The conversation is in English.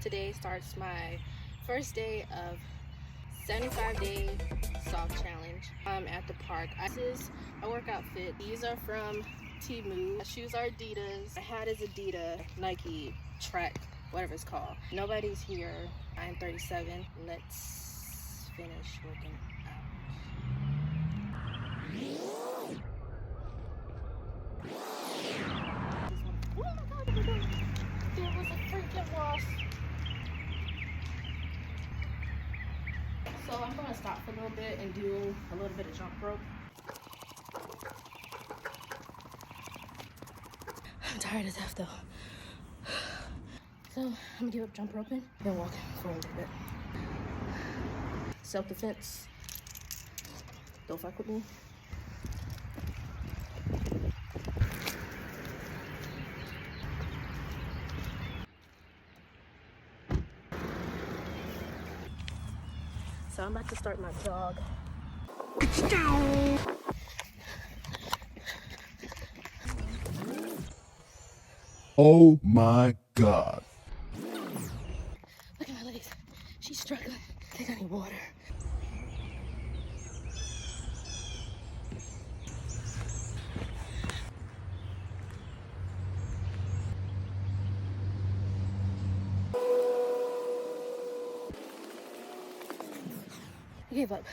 Today starts my first day of 75-day soft challenge. I'm at the park. This is a workout fit. These are from Temu. My shoes are Adidas. My hat is Adidas. Nike track, whatever it's called. Nobody's here. 9:37. Let's finish working out. Oh my god, there was a freaking wasp. So I'm gonna stop for a little bit and do a little bit of jump rope. I'm tired as F though. So I'm gonna give up jump roping, then walking for a little bit. Self-defense. Don't fuck with me. So I'm about to start my jog. Oh my God. Look at my legs. She's struggling. I think I need water. I gave up.